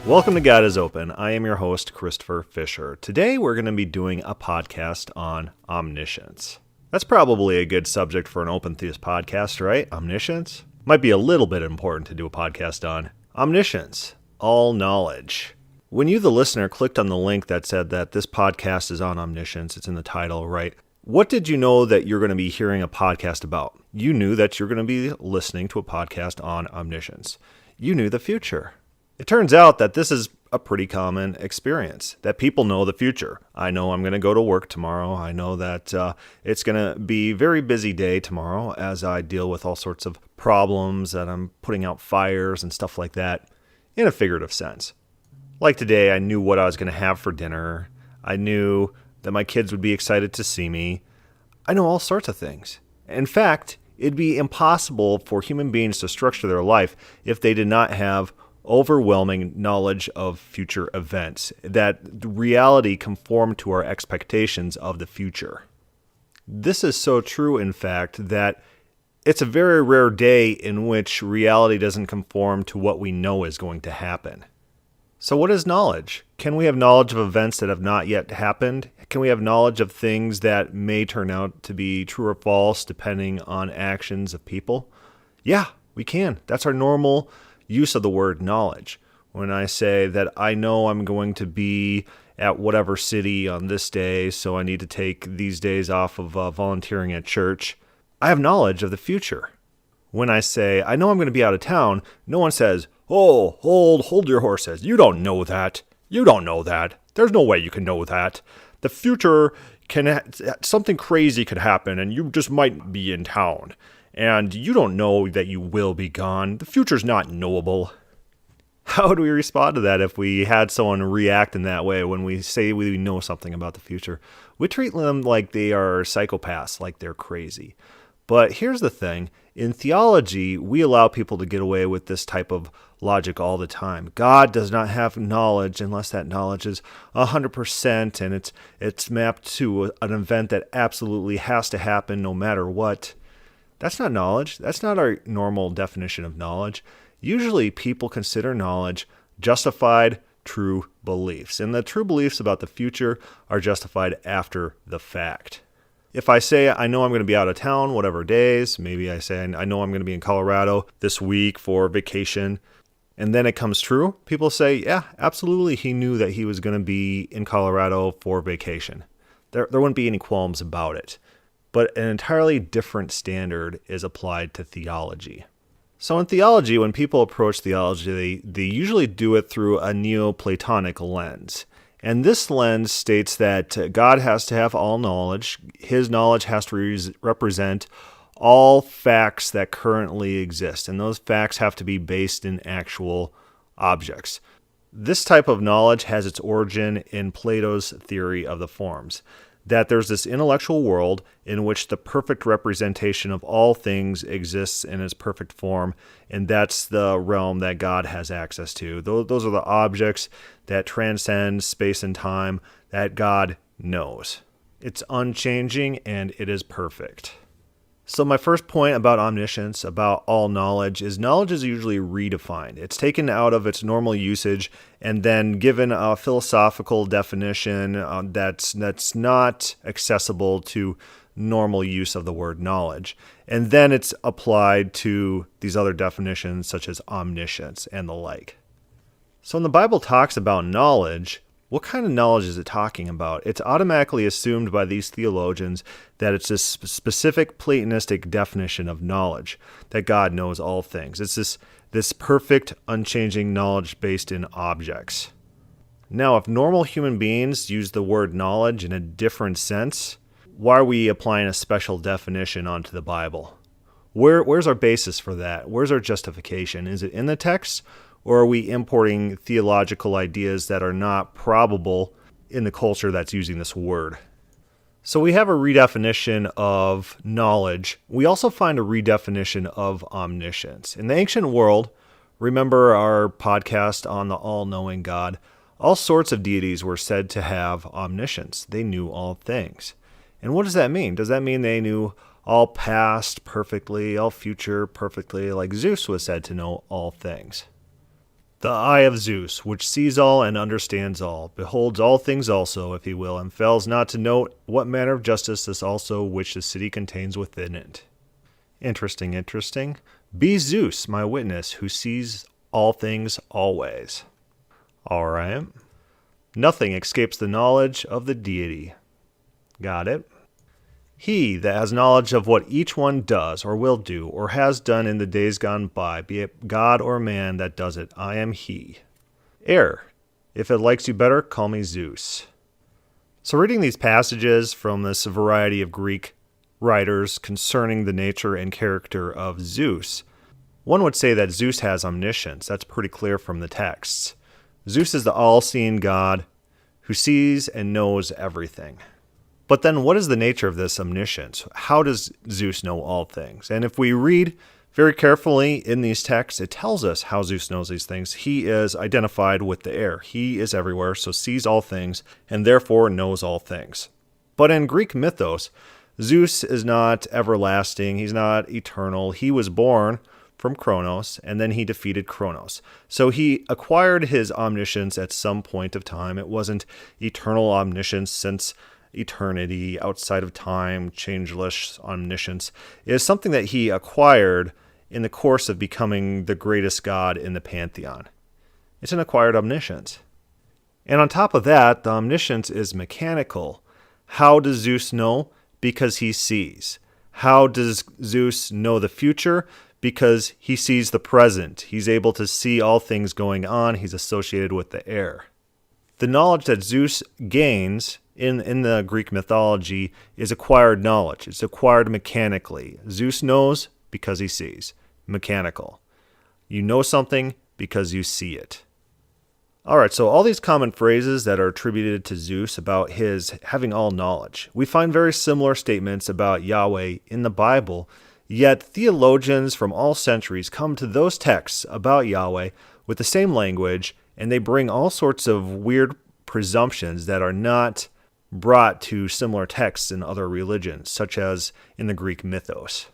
Welcome to God is Open. I am your host, Christopher Fisher. Today we're going to be doing a podcast on omniscience. That's probably a good subject for an open theist podcast, right? Omniscience? Might be a little bit important to do a podcast on. Omniscience. All knowledge. When you, the listener, clicked on the link that said that this podcast is on omniscience, it's in the title, right? What did you know that you're going to be hearing a podcast about? You knew that you're going to be listening to a podcast on omniscience. You knew the future. It turns out that this is a pretty common experience, that people know the future. I know I'm going to go to work tomorrow. I know that it's going to be a very busy day tomorrow as I deal with all sorts of problems, that I'm putting out fires and stuff like that in a figurative sense. Like today, I knew what I was going to have for dinner. I knew that my kids would be excited to see me. I know all sorts of things. In fact, it'd be impossible for human beings to structure their life if they did not have overwhelming knowledge of future events, that reality conformed to our expectations of the future. This is so true, in fact, that it's a very rare day in which reality doesn't conform to what we know is going to happen. So what is knowledge? Can we have knowledge of events that have not yet happened? Can we have knowledge of things that may turn out to be true or false depending on actions of people? Yeah, we can. That's our normal use of the word knowledge. When I say that I know I'm going to be at whatever city on this day, so I need to take these days off of volunteering at church, I have knowledge of the future. When I say I know I'm going to be out of town, no one says, "Oh, hold your horses. You don't know that. You don't know that. There's no way you can know that. The future something crazy could happen and you just might be in town. And you don't know that you will be gone. The future's not knowable." How would we respond to that if we had someone react in that way when we say we know something about the future? We treat them like they are psychopaths, like they're crazy. But here's the thing. In theology, we allow people to get away with this type of logic all the time. God does not have knowledge unless that knowledge is 100% and it's mapped to an event that absolutely has to happen no matter what. That's not knowledge. That's not our normal definition of knowledge. Usually people consider knowledge justified true beliefs, and the true beliefs about the future are justified after the fact. If I say I know I'm going to be out of town, whatever days, maybe I say I know I'm going to be in Colorado this week for vacation, and then it comes true, people say, yeah, absolutely, he knew that he was going to be in Colorado for vacation. There wouldn't be any qualms about it. But an entirely different standard is applied to theology. So in theology, when people approach theology, they usually do it through a Neoplatonic lens. And this lens states that God has to have all knowledge. His knowledge has to represent all facts that currently exist. And those facts have to be based in actual objects. This type of knowledge has its origin in Plato's theory of the forms, that there's this intellectual world in which the perfect representation of all things exists in its perfect form, and that's the realm that God has access to. Those are the objects that transcend space and time that God knows. It's unchanging and it is perfect. So my first point about omniscience, about all knowledge is usually redefined. It's taken out of its normal usage and then given a philosophical definition that's not accessible to normal use of the word knowledge. And then it's applied to these other definitions such as omniscience and the like. So when the Bible talks about knowledge, what kind of knowledge is it talking about? It's automatically assumed by these theologians that it's this specific Platonistic definition of knowledge, that God knows all things. It's this perfect, unchanging knowledge based in objects. Now, if normal human beings use the word knowledge in a different sense, why are we applying a special definition onto the Bible? Where's our basis for that? Where's our justification? Is it in the text? Or are we importing theological ideas that are not probable in the culture that's using this word? So we have a redefinition of knowledge. We also find a redefinition of omniscience. In the ancient world, remember our podcast on the all-knowing God, all sorts of deities were said to have omniscience. They knew all things. And what does that mean? Does that mean they knew all past perfectly, all future perfectly, like Zeus was said to know all things? The eye of Zeus, which sees all and understands all, beholds all things also, if he will, and fails not to note what manner of justice this also which the city contains within it. Interesting, interesting. Be Zeus, my witness, who sees all things always. All right. Nothing escapes the knowledge of the deity. Got it. He that has knowledge of what each one does or will do or has done in the days gone by, be it God or man that does it, I am he. Air. If it likes you better, call me Zeus. So reading these passages from this variety of Greek writers concerning the nature and character of Zeus, one would say that Zeus has omniscience. That's pretty clear from the texts. Zeus is the all-seeing God who sees and knows everything. But then what is the nature of this omniscience? How does Zeus know all things? And if we read very carefully in these texts, it tells us how Zeus knows these things. He is identified with the air. He is everywhere, so sees all things, and therefore knows all things. But in Greek mythos, Zeus is not everlasting. He's not eternal. He was born from Kronos, and then he defeated Kronos. So he acquired his omniscience at some point of time. It wasn't eternal omniscience since eternity, outside of time, changeless omniscience. It is something that he acquired in the course of becoming the greatest god in the pantheon. It's an acquired omniscience. And on top of that, the omniscience is mechanical. How does Zeus know? Because he sees. How does Zeus know the future? Because he sees the present. He's able to see all things going on. He's associated with the air. The knowledge that Zeus gains in the Greek mythology is acquired knowledge. It's acquired mechanically. Zeus knows because he sees. Mechanical. You know something because you see it. All right, so all these common phrases that are attributed to Zeus about his having all knowledge, we find very similar statements about Yahweh in the Bible. Yet theologians from all centuries come to those texts about Yahweh with the same language, and they bring all sorts of weird presumptions that are not brought to similar texts in other religions, such as in the Greek mythos.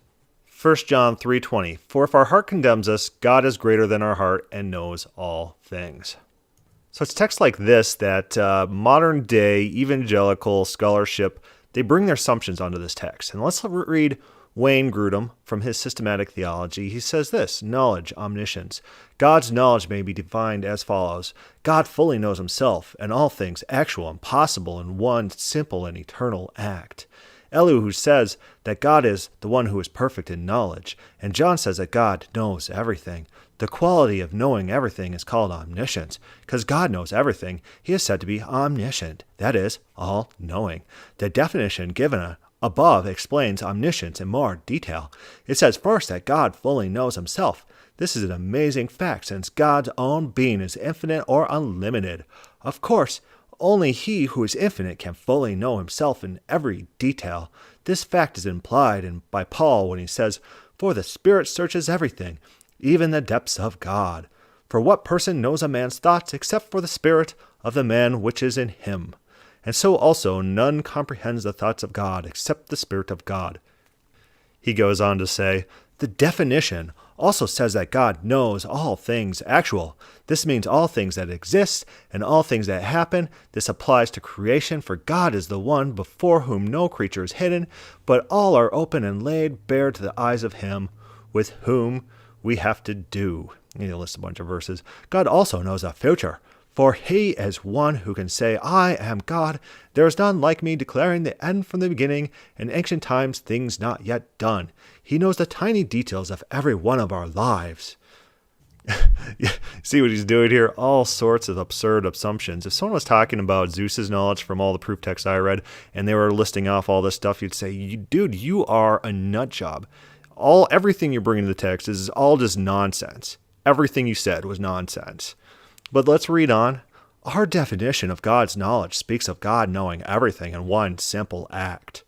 1 John 3:20, for if our heart condemns us, God is greater than our heart and knows all things. So it's texts like this that modern day evangelical scholarship, they bring their assumptions onto this text. And let's read Wayne Grudem from his systematic theology. He says this: knowledge, omniscience. God's knowledge may be defined as follows. God fully knows himself and all things actual and possible in one simple and eternal act. Elihu, who says that God is the one who is perfect in knowledge, and John says that God knows everything. The quality of knowing everything is called omniscience. Because God knows everything, he is said to be omniscient, that is, all-knowing. The definition given above explains omniscience in more detail. It says first that God fully knows himself. This is an amazing fact since God's own being is infinite or unlimited. Of course, only he who is infinite can fully know himself in every detail. This fact is implied by Paul when he says, for the Spirit searches everything, even the depths of God. For what person knows a man's thoughts except for the spirit of the man which is in him? And so also none comprehends the thoughts of God except the Spirit of God. He goes on to say, the definition also says that God knows all things actual. This means all things that exist and all things that happen. This applies to creation, for God is the one before whom no creature is hidden, but all are open and laid bare to the eyes of him with whom we have to do. And he'll list a bunch of verses. God also knows the future, for he is one who can say, I am God. There is none like me, declaring the end from the beginning, in ancient times things not yet done. He knows the tiny details of every one of our lives. See what he's doing here? All sorts of absurd assumptions. If someone was talking about Zeus's knowledge from all the proof texts I read, and they were listing off all this stuff, you'd say, dude, you are a nut job. Everything you're bringing to the text is all just nonsense. Everything you said was nonsense. But let's read on. Our definition of God's knowledge speaks of God knowing everything in one simple act.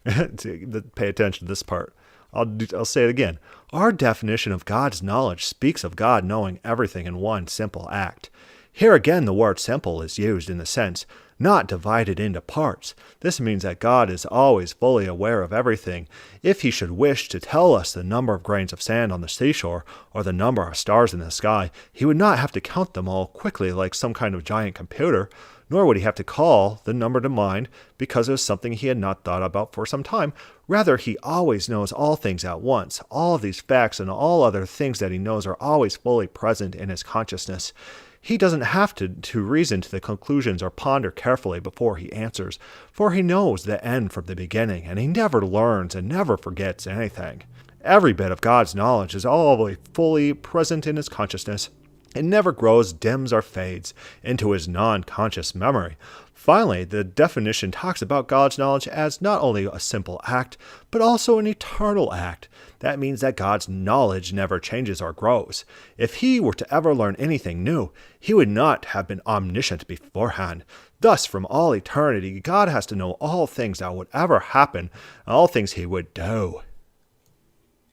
Pay attention to this part. I'll say it again. Our definition of God's knowledge speaks of God knowing everything in one simple act. Here again the word simple is used in the sense not divided into parts. This means that God is always fully aware of everything. If he should wish to tell us the number of grains of sand on the seashore or the number of stars in the sky, he would not have to count them all quickly like some kind of giant computer, nor would he have to call the number to mind because it was something he had not thought about for some time. Rather, he always knows all things at once. All of these facts and all other things that he knows are always fully present in his consciousness. He doesn't have to reason to the conclusions or ponder carefully before he answers, for he knows the end from the beginning, and he never learns and never forgets anything. Every bit of God's knowledge is always fully present in his consciousness. It never grows, dims, or fades into his non-conscious memory. Finally, the definition talks about God's knowledge as not only a simple act, but also an eternal act. That means that God's knowledge never changes or grows. If he were to ever learn anything new, he would not have been omniscient beforehand. Thus, from all eternity, God has to know all things that would ever happen, and all things he would do.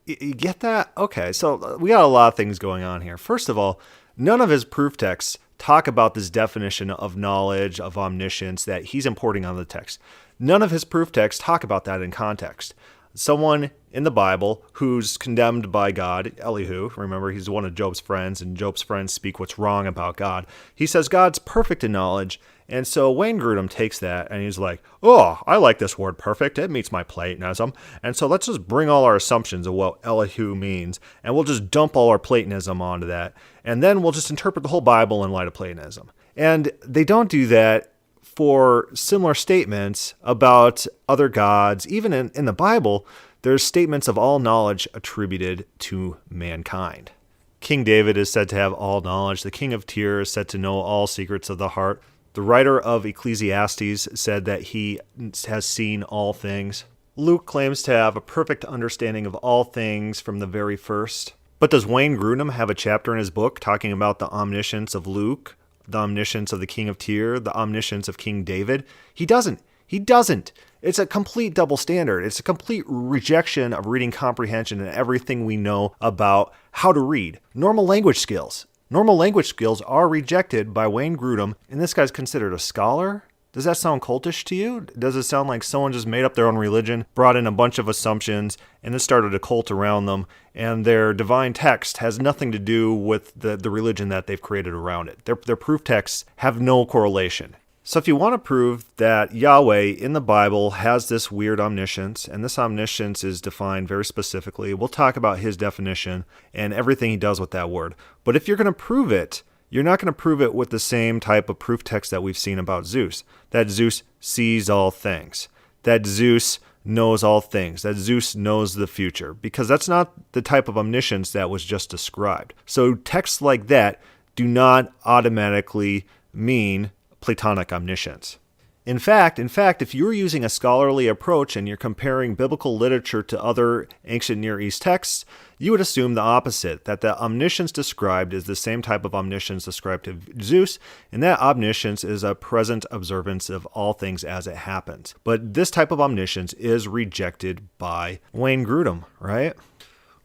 You get that? Okay, so we got a lot of things going on here. First of all, none of his proof texts talk about this definition of knowledge, of omniscience that he's importing on the text. None of his proof texts talk about that in context. Someone in the Bible who's condemned by God, Elihu, remember he's one of Job's friends, and Job's friends speak what's wrong about God. He says God's perfect in knowledge, and so Wayne Grudem takes that and he's like, oh, I like this word perfect. It meets my Platonism. And so let's just bring all our assumptions of what Elihu means, and we'll just dump all our Platonism onto that. And then we'll just interpret the whole Bible in light of Platonism. And they don't do that for similar statements about other gods. Even in the Bible, there's statements of all knowledge attributed to mankind. King David is said to have all knowledge. The king of Tyre is said to know all secrets of the heart. The writer of Ecclesiastes said that he has seen all things. Luke claims to have a perfect understanding of all things from the very first. But does Wayne Grudem have a chapter in his book talking about the omniscience of Luke, the omniscience of the king of Tyre, the omniscience of King David? He doesn't. He doesn't. It's a complete double standard. It's a complete rejection of reading comprehension and everything we know about how to read. Normal language skills. Normal language skills are rejected by Wayne Grudem, and this guy's considered a scholar? Does that sound cultish to you? Does it sound like someone just made up their own religion, brought in a bunch of assumptions, and then started a cult around them, and their divine text has nothing to do with the religion that they've created around it? Their proof texts have no correlation. So if you want to prove that Yahweh in the Bible has this weird omniscience, and this omniscience is defined very specifically, we'll talk about his definition and everything he does with that word. But if you're going to prove it, you're not going to prove it with the same type of proof text that we've seen about Zeus. That Zeus sees all things. That Zeus knows all things. That Zeus knows the future. Because that's not the type of omniscience that was just described. So texts like that do not automatically mean Platonic omniscience. In fact, if you're using a scholarly approach and you're comparing biblical literature to other ancient Near East texts, you would assume the opposite, that the omniscience described is the same type of omniscience described to Zeus, and that omniscience is a present observance of all things as it happens. But this type of omniscience is rejected by Wayne Grudem, right?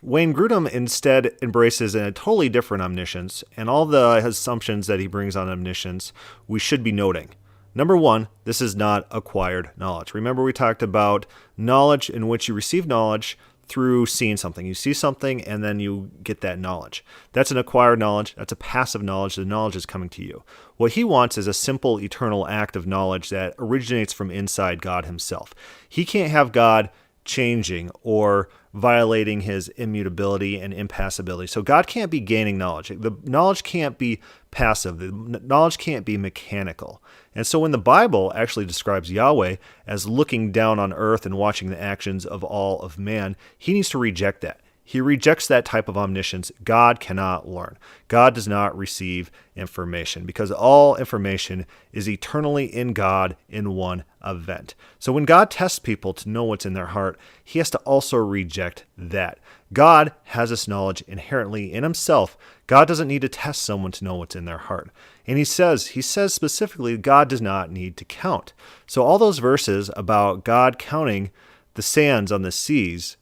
Wayne Grudem instead embraces a totally different omniscience, and all the assumptions that he brings on omniscience we should be noting. Number one, this is not acquired knowledge. Remember we talked about knowledge in which you receive knowledge through seeing something. You see something and then you get that knowledge. That's an acquired knowledge. That's a passive knowledge. The knowledge is coming to you. What he wants is a simple eternal act of knowledge that originates from inside God himself. He can't have God changing or violating his immutability and impassibility. So God can't be gaining knowledge. The knowledge can't be passive. The knowledge can't be mechanical. And so when the Bible actually describes Yahweh as looking down on earth and watching the actions of all of man, he needs to reject that. He rejects that type of omniscience. God cannot learn. God does not receive information because all information is eternally in God in one event. So when God tests people to know what's in their heart, he has to also reject that. God has this knowledge inherently in himself. God doesn't need to test someone to know what's in their heart. And he says specifically, God does not need to count. So all those verses about God counting the sands on the seas,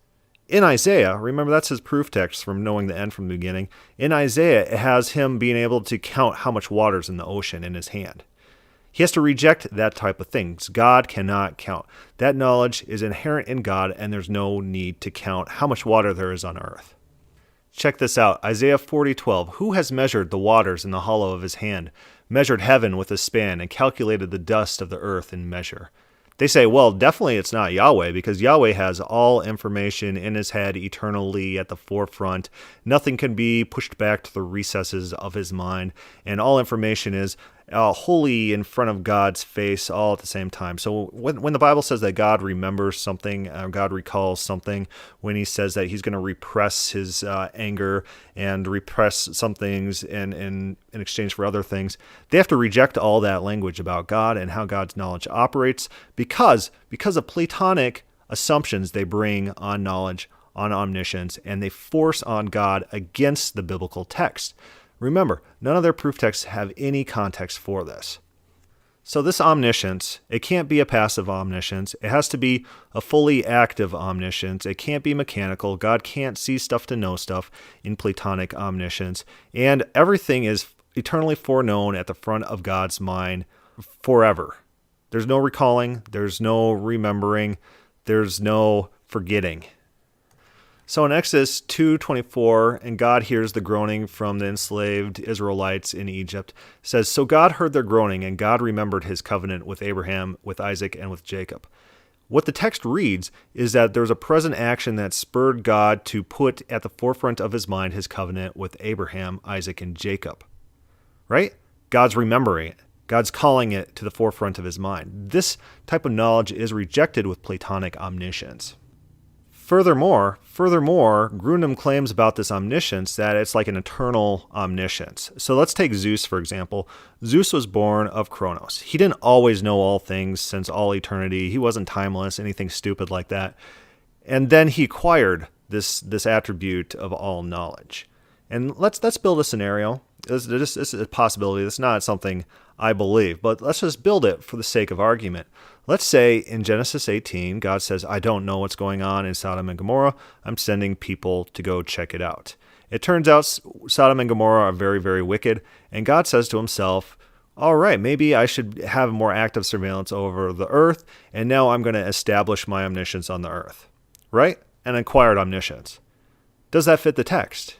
in Isaiah, remember that's his proof text from knowing the end from the beginning. In Isaiah, it has him being able to count how much water's in the ocean in his hand. He has to reject that type of things. God cannot count. That knowledge is inherent in God, and there's no need to count how much water there is on earth. Check this out. Isaiah 40:12. Who has measured the waters in the hollow of his hand, measured heaven with a span, and calculated the dust of the earth in measure? They say, well, definitely it's not Yahweh, because Yahweh has all information in his head eternally at the forefront. Nothing can be pushed back to the recesses of his mind, and all information is wholly in front of God's face all at the same time. So when the Bible says that God remembers something, God recalls something, when he says that he's going to repress his anger and repress some things in exchange for other things, they have to reject all that language about God and how God's knowledge operates because of Platonic assumptions they bring on knowledge, on omniscience, and they force on God against the biblical text. Remember, none of their proof texts have any context for this. So this omniscience, it can't be a passive omniscience. It has to be a fully active omniscience. It can't be mechanical. God can't see stuff to know stuff in Platonic omniscience. And everything is eternally foreknown at the front of God's mind forever. There's no recalling. There's no remembering. There's no forgetting. So in Exodus 2:24, and God hears the groaning from the enslaved Israelites in Egypt, it says, so God heard their groaning, and God remembered his covenant with Abraham, with Isaac, and with Jacob. What the text reads is that there's a present action that spurred God to put at the forefront of his mind his covenant with Abraham, Isaac, and Jacob. Right? God's remembering it. God's calling it to the forefront of his mind. This type of knowledge is rejected with Platonic omniscience. Furthermore, Grudem claims about this omniscience that it's like an eternal omniscience. So let's take Zeus, for example. Zeus was born of Kronos. He didn't always know all things since all eternity. He wasn't timeless, anything stupid like that. And then he acquired this attribute of all knowledge. And let's build a scenario. This is a possibility. It's not something I believe, but let's just build it for the sake of argument. Let's say in Genesis 18, God says, I don't know what's going on in Sodom and Gomorrah. I'm sending people to go check it out. It turns out Sodom and Gomorrah are very, very wicked, and God says to himself, all right, maybe I should have more active surveillance over the earth, and now I'm going to establish my omniscience on the earth. Right? An acquired omniscience. Does that fit the text?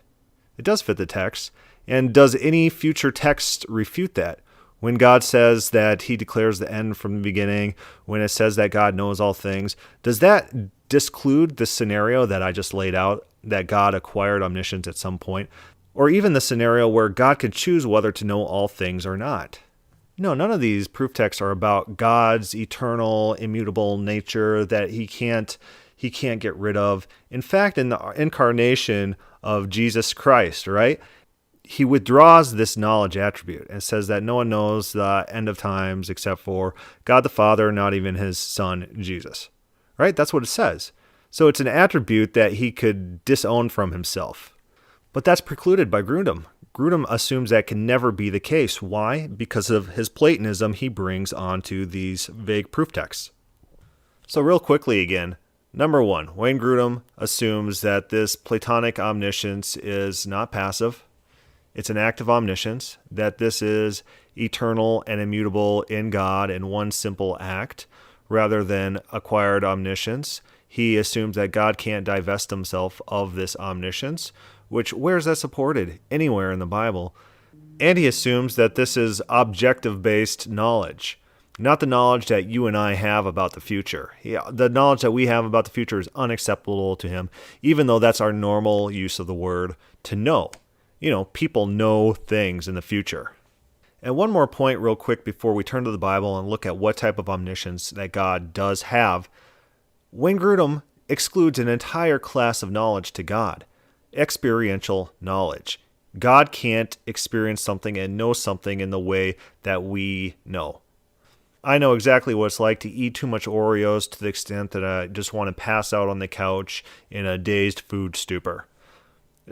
It does fit the text. And does any future text refute that? When God says that he declares the end from the beginning, when it says that God knows all things, does that disclude the scenario that I just laid out, that God acquired omniscience at some point? Or even the scenario where God can choose whether to know all things or not? No, none of these proof texts are about God's eternal, immutable nature that he can't get rid of. In fact, in the incarnation of Jesus Christ, right? He withdraws this knowledge attribute and says that no one knows the end of times except for God the Father, not even his Son, Jesus. Right? That's what it says. So it's an attribute that he could disown from himself. But that's precluded by Grudem. Grudem assumes that can never be the case. Why? Because of his Platonism he brings onto these vague proof texts. So real quickly again, number one, Wayne Grudem assumes that this Platonic omniscience is not passive. It's an act of omniscience, that this is eternal and immutable in God in one simple act, rather than acquired omniscience. He assumes that God can't divest himself of this omniscience, which, where is that supported? Anywhere in the Bible. And he assumes that this is objective-based knowledge, not the knowledge that you and I have about the future. The knowledge that we have about the future is unacceptable to him, even though that's our normal use of the word to know. People know things in the future. And one more point real quick before we turn to the Bible and look at what type of omniscience that God does have. Wayne Grudem excludes an entire class of knowledge to God, experiential knowledge. God can't experience something and know something in the way that we know. I know exactly what it's like to eat too much Oreos to the extent that I just want to pass out on the couch in a dazed food stupor.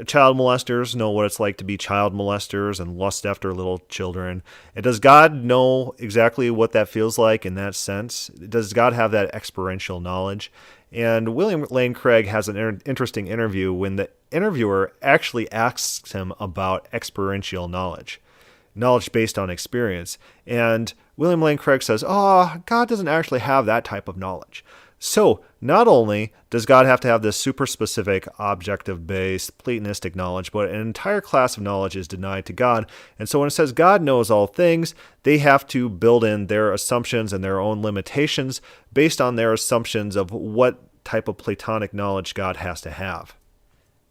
Child molesters know what it's like to be child molesters and lust after little children. And does God know exactly what that feels like in that sense? Does God have that experiential knowledge? And William Lane Craig has an interesting interview when the interviewer actually asks him about experiential knowledge. knowledge based on experience. And William Lane Craig says, oh, God doesn't actually have that type of knowledge. So not only does God have to have this super specific, objective-based, Platonistic knowledge, but an entire class of knowledge is denied to God. And so when it says God knows all things, they have to build in their assumptions and their own limitations based on their assumptions of what type of Platonic knowledge God has to have.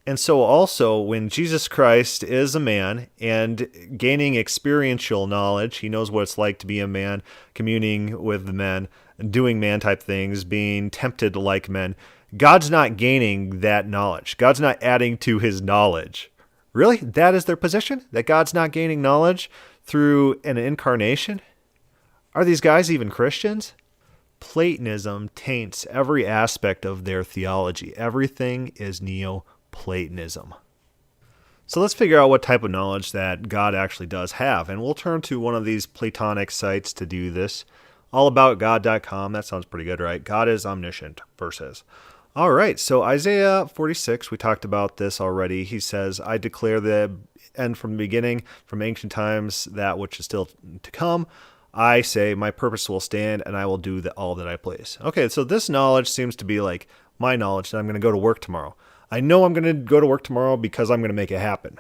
And so also, when Jesus Christ is a man and gaining experiential knowledge, he knows what it's like to be a man, communing with the men, doing man-type things, being tempted like men. God's not gaining that knowledge. God's not adding to his knowledge. Really? That is their position? That God's not gaining knowledge through an incarnation? Are these guys even Christians? Platonism taints every aspect of their theology. Everything is Neoplatonism. So let's figure out what type of knowledge that God actually does have. And we'll turn to one of these Platonic sites to do this. Allaboutgod.com. That sounds pretty good, right? God is omniscient verses. All right, so Isaiah 46, we talked about this already. He says, I declare the end from the beginning, from ancient times, that which is still to come. I say, my purpose will stand, and I will do all that I please. Okay, so this knowledge seems to be like my knowledge that I'm going to go to work tomorrow. I know I'm going to go to work tomorrow because I'm going to make it happen.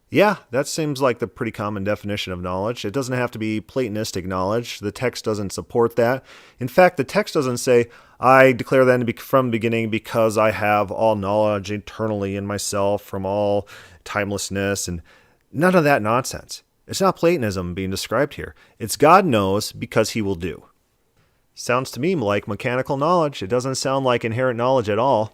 Yeah, that seems like the pretty common definition of knowledge. It doesn't have to be Platonistic knowledge. The text doesn't support that. In fact, the text doesn't say, I declare that from the beginning because I have all knowledge eternally in myself from all timelessness, and none of that nonsense. It's not Platonism being described here. It's God knows because he will do. Sounds to me like mechanical knowledge. It doesn't sound like inherent knowledge at all.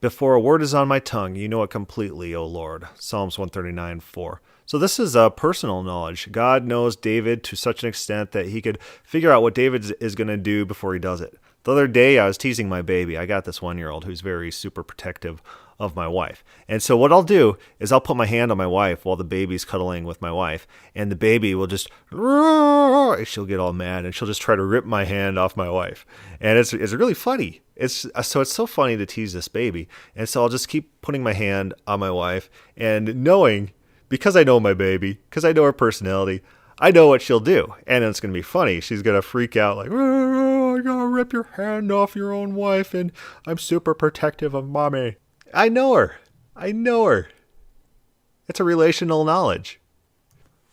Before a word is on my tongue, you know it completely, O Lord. Psalms 139:4. So this is a personal knowledge. God knows David to such an extent that he could figure out what David is going to do before he does it. The other day, I was teasing my baby. I got this 1-year-old who's very super protective of my wife. And so what I'll do is I'll put my hand on my wife while the baby's cuddling with my wife. And the baby will just, she'll get all mad and she'll just try to rip my hand off my wife. And it's really funny. It's so funny to tease this baby. And so I'll just keep putting my hand on my wife and knowing, because I know my baby, because I know her personality, I know what she'll do. And it's going to be funny. She's going to freak out like, oh, I'm going to rip your hand off your own wife and I'm super protective of mommy. I know her. It's a relational knowledge.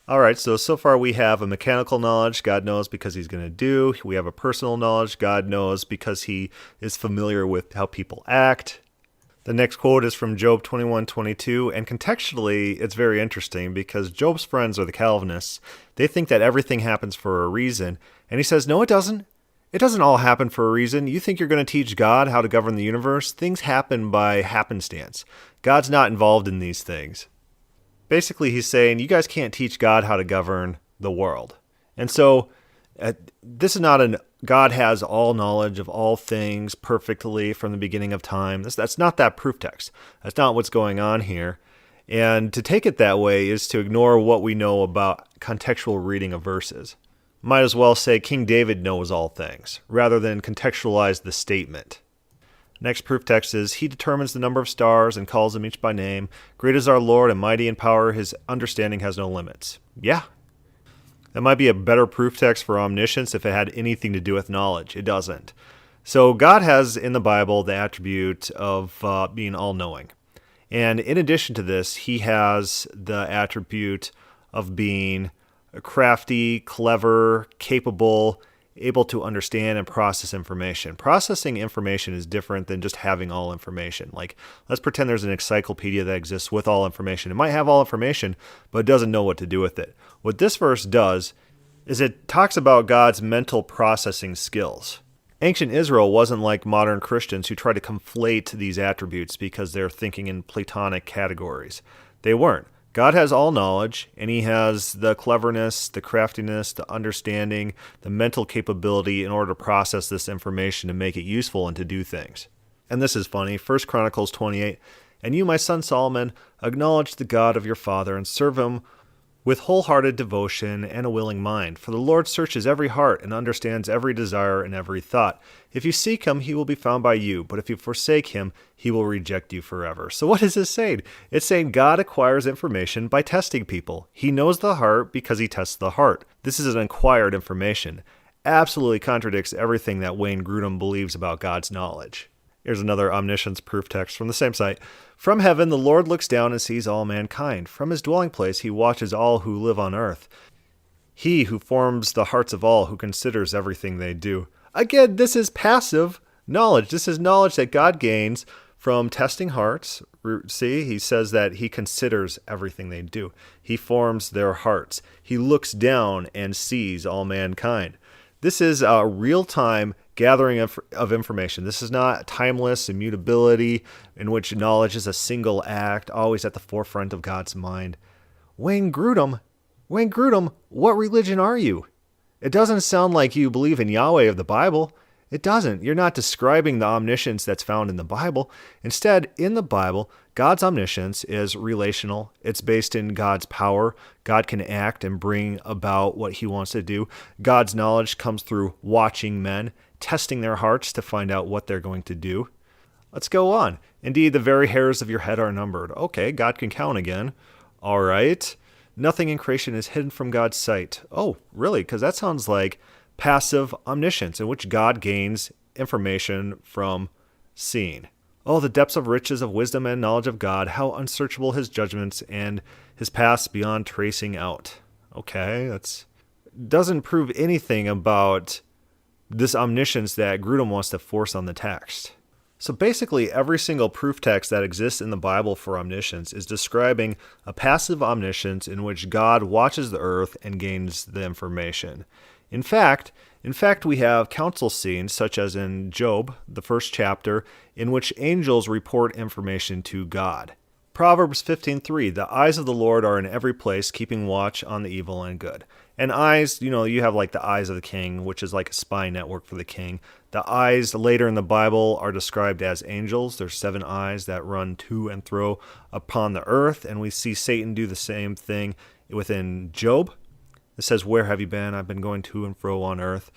All right, so far we have a mechanical knowledge, God knows because he's going to do. We have a personal knowledge, God knows because he is familiar with how people act. The next quote is from Job 21:22, and contextually it's very interesting because Job's friends are the Calvinists. They think that everything happens for a reason, and he says, no, it doesn't. It doesn't all happen for a reason. You think you're going to teach God how to govern the universe? Things happen by happenstance. God's not involved in these things. Basically, he's saying, you guys can't teach God how to govern the world. And so, this is not God has all knowledge of all things perfectly from the beginning of time. That's not that proof text. That's not what's going on here. And to take it that way is to ignore what we know about contextual reading of verses. Might as well say King David knows all things, rather than contextualize the statement. Next proof text is, he determines the number of stars and calls them each by name. Great is our Lord and mighty in power. His understanding has no limits. Yeah. That might be a better proof text for omniscience if it had anything to do with knowledge. It doesn't. So God has in the Bible the attribute of being all-knowing. And in addition to this, he has the attribute of being crafty, clever, capable, able to understand and process information. Processing information is different than just having all information. Like, let's pretend there's an encyclopedia that exists with all information. It might have all information, but it doesn't know what to do with it. What this verse does is it talks about God's mental processing skills. Ancient Israel wasn't like modern Christians who try to conflate these attributes because they're thinking in Platonic categories. They weren't. God has all knowledge, and he has the cleverness, the craftiness, the understanding, the mental capability in order to process this information and make it useful and to do things. And this is funny. 1 Chronicles 28, and you, my son Solomon, acknowledge the God of your father and serve him with wholehearted devotion and a willing mind. For the Lord searches every heart and understands every desire and every thought. If you seek him, he will be found by you, but if you forsake him, he will reject you forever. So what is this saying? It's saying God acquires information by testing people. He knows the heart because he tests the heart. This is an acquired information. Absolutely contradicts everything that Wayne Grudem believes about God's knowledge. Here's another omniscience proof text from the same site. From heaven, the Lord looks down and sees all mankind. From his dwelling place, he watches all who live on earth. He who forms the hearts of all, who considers everything they do. Again, this is passive knowledge. This is knowledge that God gains from testing hearts. See, he says that he considers everything they do. He forms their hearts. He looks down and sees all mankind. This is a real-time gathering of information. This is not timeless immutability in which knowledge is a single act, always at the forefront of God's mind. Wayne Grudem, what religion are you? It doesn't sound like you believe in Yahweh of the Bible. It doesn't. You're not describing the omniscience that's found in the Bible. Instead, in the Bible, God's omniscience is relational. It's based in God's power. God can act and bring about what he wants to do. God's knowledge comes through watching men, testing their hearts to find out what they're going to do. Let's go on. Indeed, the very hairs of your head are numbered. Okay, God can count again. All right. Nothing in creation is hidden from God's sight. Oh, really? Because that sounds like passive omniscience, in which God gains information from seeing. Oh, the depths of riches of wisdom and knowledge of God, how unsearchable his judgments and his paths beyond tracing out. Okay, that doesn't prove anything about this omniscience that Grudem wants to force on the text. So basically, every single proof text that exists in the Bible for omniscience is describing a passive omniscience in which God watches the earth and gains the information. In fact, we have council scenes, such as in Job, the first chapter, in which angels report information to God. Proverbs 15:3, the eyes of the Lord are in every place, keeping watch on the evil and good. And eyes, you have like the eyes of the king, which is like a spy network for the king. The eyes later in the Bible are described as angels. There's 7 eyes that run to and fro upon the earth, and we see Satan do the same thing within Job. It says, where have you been? I've been going to and fro on earth.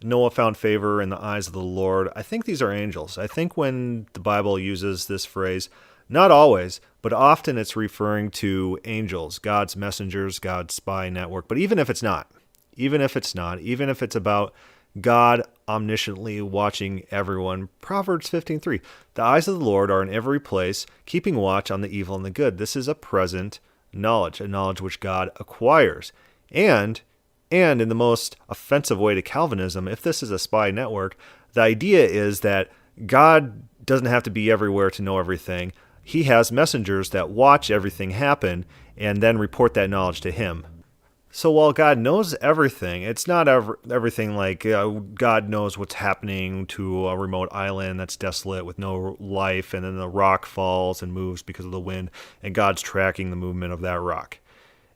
Noah found favor in the eyes of the Lord. I think these are angels. I think when the Bible uses this phrase, not always, but often it's referring to angels, God's messengers, God's spy network. But even if it's not, even if it's about God omnisciently watching everyone, Proverbs 15:3, the eyes of the Lord are in every place, keeping watch on the evil and the good. This is a present knowledge, a knowledge which God acquires. And in the most offensive way to Calvinism, if this is a spy network, the idea is that God doesn't have to be everywhere to know everything. He has messengers that watch everything happen and then report that knowledge to him. So while God knows everything, it's not everything like God knows what's happening to a remote island that's desolate with no life, and then the rock falls and moves because of the wind, and God's tracking the movement of that rock.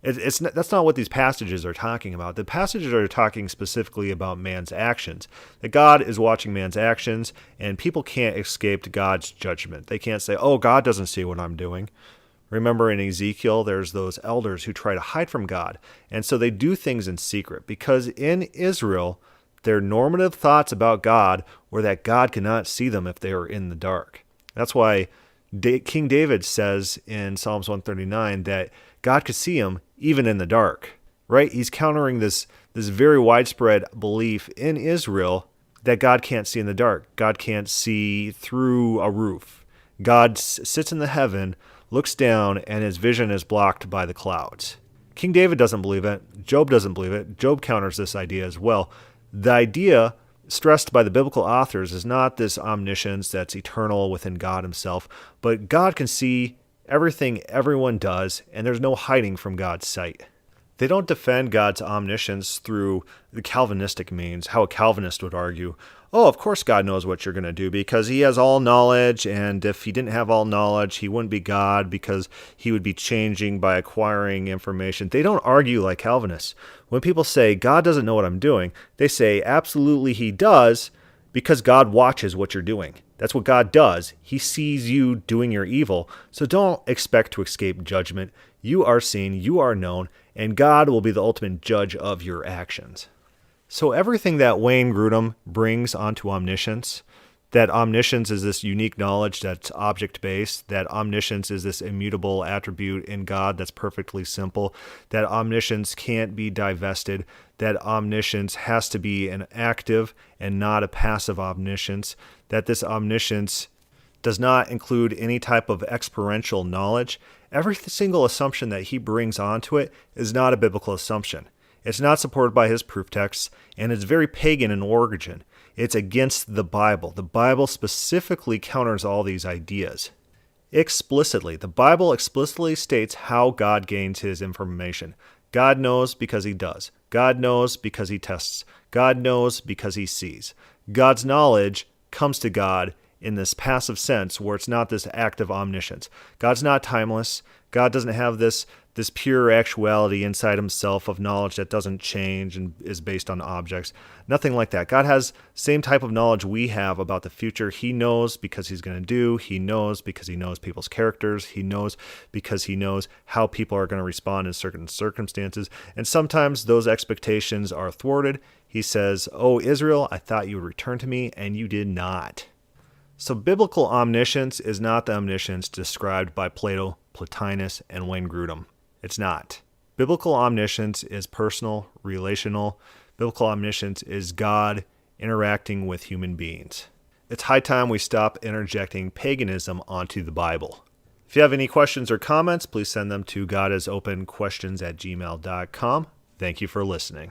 That's not what these passages are talking about. The passages are talking specifically about man's actions. That God is watching man's actions, and people can't escape God's judgment. They can't say, oh, God doesn't see what I'm doing. Remember in Ezekiel, there's those elders who try to hide from God. And so they do things in secret, because in Israel, their normative thoughts about God were that God could not see them if they were in the dark. That's why King David says in Psalms 139 that God could see him even in the dark, right? He's countering this very widespread belief in Israel that God can't see in the dark. God can't see through a roof. God sits in the heaven, looks down, and his vision is blocked by the clouds. King David doesn't believe it. Job doesn't believe it. Job counters this idea as well. The idea stressed by the biblical authors is not this omniscience that's eternal within God himself, but God can see everything everyone does, and there's no hiding from God's sight. They don't defend God's omniscience through the Calvinistic means, how a Calvinist would argue, oh, of course God knows what you're going to do because he has all knowledge, and if he didn't have all knowledge, he wouldn't be God because he would be changing by acquiring information. They don't argue like Calvinists. When people say, God doesn't know what I'm doing, they say, absolutely he does, because God watches what you're doing. That's what God does. He sees you doing your evil. So don't expect to escape judgment. You are seen, you are known, and God will be the ultimate judge of your actions. So everything that Wayne Grudem brings onto omniscience, that omniscience is this unique knowledge that's object-based, that omniscience is this immutable attribute in God that's perfectly simple, that omniscience can't be divested, that omniscience has to be an active and not a passive omniscience, that this omniscience does not include any type of experiential knowledge. Every single assumption that he brings onto it is not a biblical assumption. It's not supported by his proof texts, and it's very pagan in origin. It's against the Bible. The Bible specifically counters all these ideas. Explicitly, the Bible explicitly states how God gains his information. God knows because he does. God knows because he tests. God knows because he sees. God's knowledge comes to God in this passive sense where it's not this active omniscience. God's not timeless. God doesn't have this pure actuality inside himself of knowledge that doesn't change and is based on objects. Nothing like that. God has same type of knowledge we have about the future. He knows because he's going to do. He knows because he knows people's characters. He knows because he knows how people are going to respond in certain circumstances. And sometimes those expectations are thwarted. He says, "Oh, Israel, I thought you would return to me, and you did not." So biblical omniscience is not the omniscience described by Plato, Plotinus, and Wayne Grudem. It's not. Biblical omniscience is personal, relational. Biblical omniscience is God interacting with human beings. It's high time we stop interjecting paganism onto the Bible. If you have any questions or comments, please send them to godisopenquestions@gmail.com. Thank you for listening.